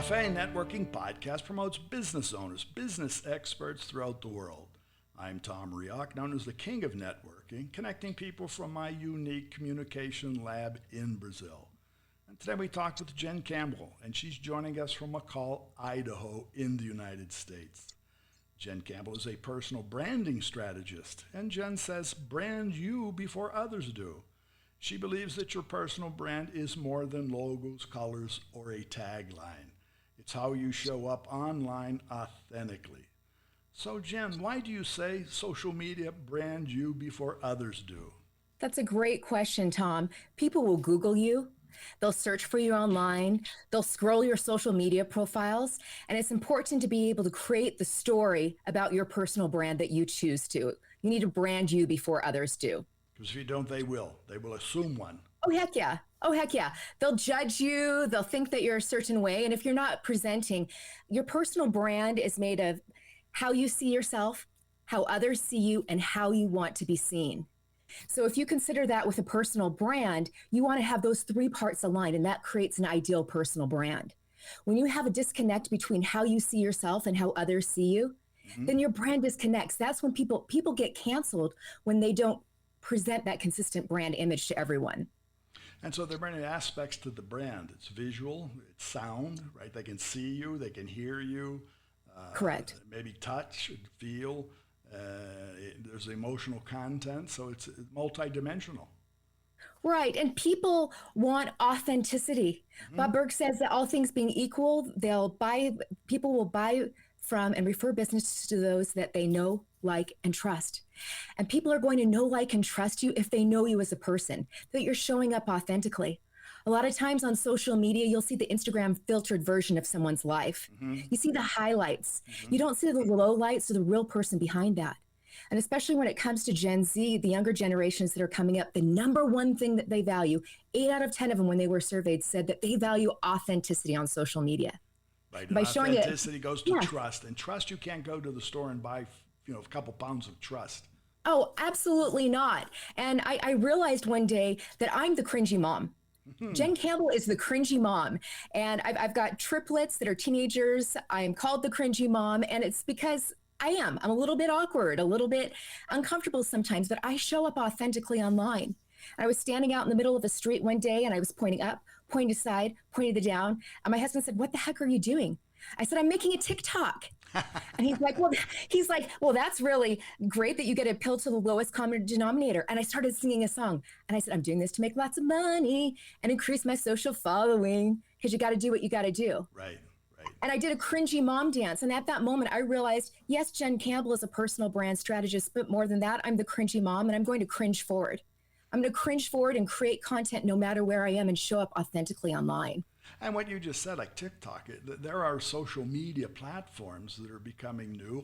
Café and Networking Podcast promotes business owners, business experts throughout the world. I'm Tom Reaoch, known as the King of Networking, connecting people from my unique communication lab in Brazil. And today we talked with Jen Campbell, and she's joining us from McCall, Idaho in the United States. Jen Campbell is a personal branding strategist, and Jen says, brand you before others do. She believes that your personal brand is more than logos, colors, or a tagline. It's how you show up online authentically. So Jen, why do you say social media brand you before others do? That's a great question, Tom. People will Google you. They'll search for you online. They'll scroll your social media profiles. And it's important to be able to create the story about your personal brand that you choose to. You need to brand you before others do. Because if you don't, they will. They will assume one. Oh, heck yeah. Oh, heck yeah. They'll judge you. They'll think that you're a certain way. And if you're not presenting, your personal brand is made of how you see yourself, how others see you, and how you want to be seen. So if you consider that with a personal brand, you want to have those three parts aligned, and that creates an ideal personal brand. When you have a disconnect between how you see yourself and how others see you, then your brand disconnects. That's when people get canceled when they don't present that consistent brand image to everyone. And so there are many aspects to the brand. It's visual, it's sound, right? They can see you, they can hear you. Correct. Maybe touch, feel. There's emotional content, so it's multidimensional. Right. And people want authenticity. Bob Burg says that all things being equal, people will buy from and refer business to those that they know, like, and trust. And people are going to know, like, and trust you if they know you as a person, that you're showing up authentically. A lot of times on social media, you'll see the Instagram filtered version of someone's life. You see the highlights. You don't see the lowlights or the real person behind that. And especially when it comes to Gen Z, the younger generations that are coming up, the number one thing that they value, 8 out of 10 of them when they were surveyed said that they value authenticity on social media. Right. By showing authenticity goes to trust. And trust, you can't go to the store and buy, a couple pounds of trust. Oh, absolutely not. And I realized one day that I'm the cringy mom. Jen Campbell is the cringy mom. And I've got triplets that are teenagers. I'm called the cringy mom. And it's because I'm a little bit awkward, a little bit uncomfortable sometimes, but I show up authentically online. I was standing out in the middle of the street one day and I was pointing up, pointing aside, pointing to down. And my husband said, "What the heck are you doing?" I said, "I'm making a TikTok." And he's like, well, that's really great that you get appeal to the lowest common denominator. And I started singing a song and I said, "I'm doing this to make lots of money and increase my social following, because you got to do what you got to do." Right. And I did a cringy mom dance. And at that moment, I realized, yes, Jen Campbell is a personal brand strategist, but more than that, I'm the cringy mom and I'm going to cringe forward. I'm going to cringe forward and create content no matter where I am and show up authentically online. And what you just said, like TikTok, there are social media platforms that are becoming new,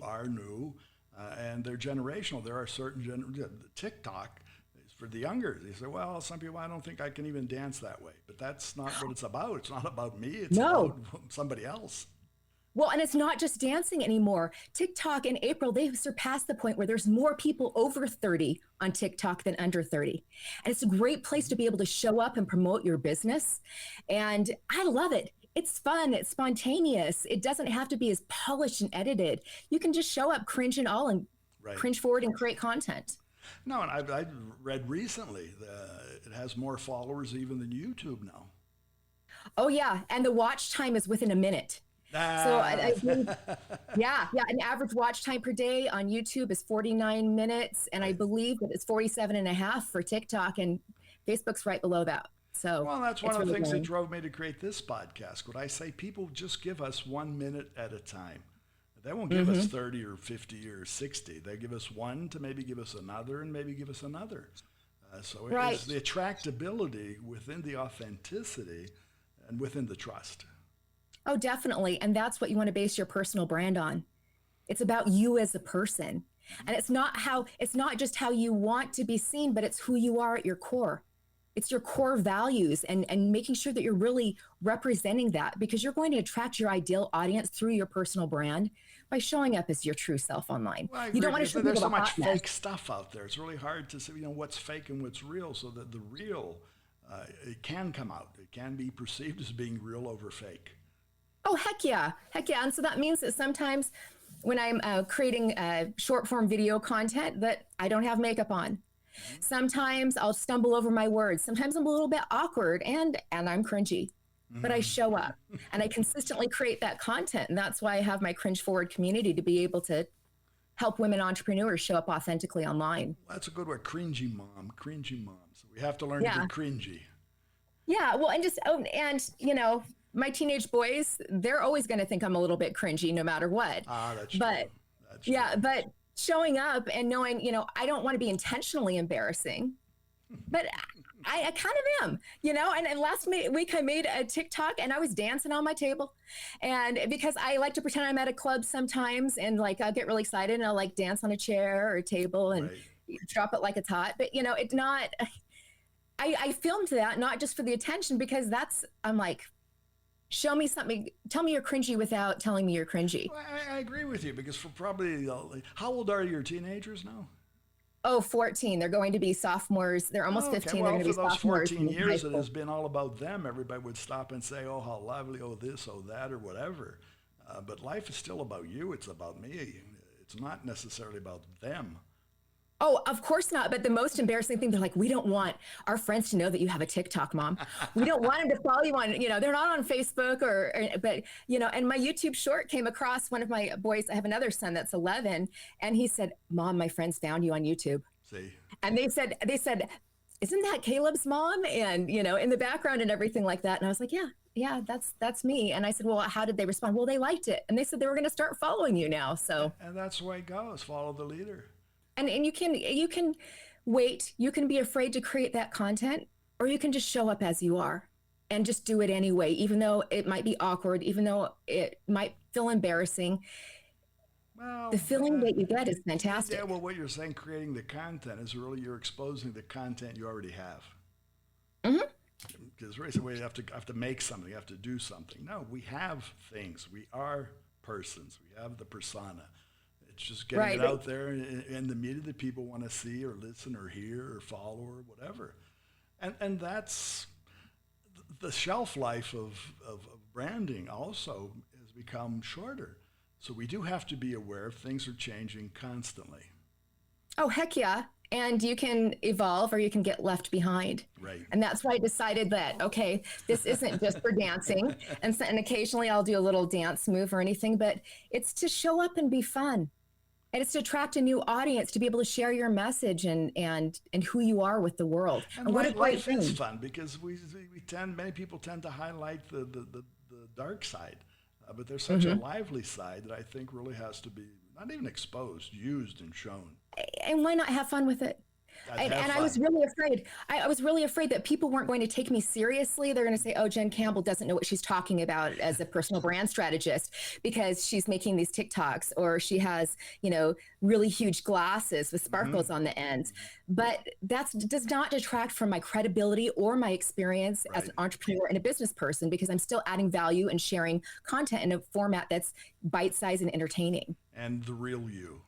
and they're generational. There are certain TikTok is for the younger. They say, well, some people, I don't think I can even dance that way. But that's not what it's about. It's not about me. It's about somebody else. Well, and it's not just dancing anymore. TikTok in April, they surpassed the point where there's more people over 30 on TikTok than under 30. And it's a great place to be able to show up and promote your business. And I love it. It's fun. It's spontaneous. It doesn't have to be as polished and edited. You can just show up, cringe and all, and cringe forward and create content. No, and I read recently that it has more followers even than YouTube now. Oh, yeah. And the watch time is within a minute. So an average watch time per day on YouTube is 49 minutes. And I believe that it's 47 and a half for TikTok, and Facebook's right below that. So well, that's one of the things that drove me to create this podcast. What I say, people just give us 1 minute at a time. They won't give us 30 or 50 or 60. They give us one to maybe give us another and maybe give us another. So it's the attractability within the authenticity and within the trust. Oh, definitely. And that's what you want to base your personal brand on. It's about you as a person. And it's not just how you want to be seen, but it's who you are at your core. It's your core values and making sure that you're really representing that, because you're going to attract your ideal audience through your personal brand by showing up as your true self online. Well, you don't want to show there's people so much fake fake stuff out there. It's really hard to say, what's fake and what's real, so that the real, it can come out. It can be perceived as being real over fake. Oh, heck yeah. Heck yeah. And so that means that sometimes when I'm creating short form video content that I don't have makeup on. Sometimes I'll stumble over my words. Sometimes I'm a little bit awkward and I'm cringy, but I show up and I consistently create that content. And that's why I have my cringe forward community to be able to help women entrepreneurs show up authentically online. That's a good word, cringy mom, cringy mom. So we have to learn to be cringy. Yeah, well, and my teenage boys, they're always going to think I'm a little bit cringy no matter what. That's true. That's yeah, true. but showing up and knowing, I don't want to be intentionally embarrassing, but I kind of am, and last week I made a TikTok and I was dancing on my table, and because I like to pretend I'm at a club sometimes, and like I'll get really excited and I'll like dance on a chair or a table and drop it like it's hot. But it's not, I filmed that not just for the attention, because I'm like, show me something, tell me you're cringy without telling me you're cringy. Well, I agree with you, because for probably, how old are your teenagers now? Oh, 14. They're going to be sophomores. They're almost 15. Well, they're going to for be those sophomores 14 in high years, it school. has been all about them. Everybody would stop and say, oh, how lovely, oh, this, oh, that, or whatever. But life is still about you. It's about me. It's not necessarily about them. Oh, of course not. But the most embarrassing thing, they're like, we don't want our friends to know that you have a TikTok, Mom. We don't want them to follow you on, they're not on Facebook but and my YouTube short came across one of my boys. I have another son that's 11. And he said, Mom, my friends found you on YouTube. See? And they said, isn't that Caleb's mom? And, in the background and everything like that. And I was like, yeah, that's me. And I said, well, how did they respond? Well, they liked it. And they said they were going to start following you now. So, and that's the way it goes. Follow the leader. And you can wait. You can be afraid to create that content, or you can just show up as you are and just do it anyway, even though it might be awkward, even though it might feel embarrassing. Well, the feeling that you get is fantastic. Yeah, well, what you're saying, creating the content, is really you're exposing the content you already have. Mm-hmm. Because really, you have to make something, you have to do something. No, we have things. We are persons. We have the persona. It's just getting it out there in the media that people want to see or listen or hear or follow or whatever. And that's the shelf life of branding also has become shorter. So we do have to be aware things are changing constantly. Oh, heck yeah. And you can evolve or you can get left behind. Right. And that's why I decided that, okay, this isn't just for dancing. And occasionally I'll do a little dance move or anything, but it's to show up and be fun. And it's to attract a new audience, to be able to share your message and who you are with the world. And what a great life thing. is fun, because many people tend to highlight the dark side. But there's such a lively side that I think really has to be not even exposed, used and shown. And why not have fun with it? And I was really afraid. I was really afraid that people weren't going to take me seriously. They're going to say, oh, Jen Campbell doesn't know what she's talking about as a personal brand strategist because she's making these TikToks, or she has, really huge glasses with sparkles on the ends. But that does not detract from my credibility or my experience as an entrepreneur and a business person, because I'm still adding value and sharing content in a format that's bite-sized and entertaining. And the real you.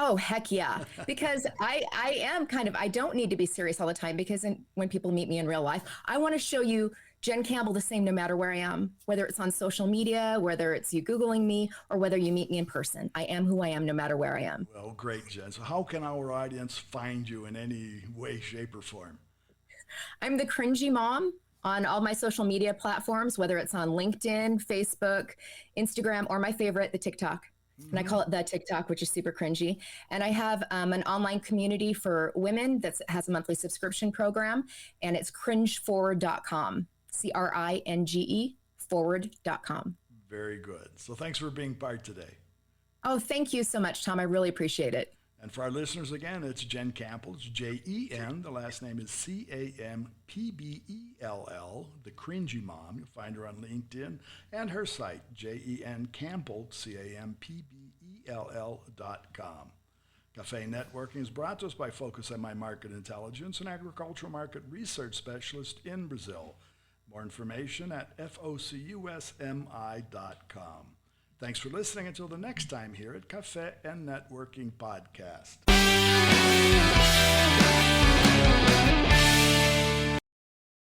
Oh, heck yeah. Because I am I don't need to be serious all the time, because when people meet me in real life, I want to show you Jen Campbell the same no matter where I am, whether it's on social media, whether it's you Googling me, or whether you meet me in person. I am who I am no matter where I am. Well, great, Jen. So how can our audience find you in any way, shape, or form? I'm the Cringy Mom on all my social media platforms, whether it's on LinkedIn, Facebook, Instagram, or my favorite, the TikTok. And I call it the TikTok, which is super cringy. And I have an online community for women that has a monthly subscription program, and it's cringeforward.com, CRINGE forward.com. Very good. So thanks for being part today. Oh, thank you so much, Tom. I really appreciate it. And for our listeners, again, it's Jen Campbell. It's Jen. The last name is Campbell, the Cringy Mom. You'll find her on LinkedIn and her site, Jen Campbell, CampBell.com. Café and Networking is brought to us by Focus on My Market Intelligence, an agricultural market research specialist in Brazil. More information at focusmi.com. Thanks for listening. Until the next time here at Café and Networking Podcast.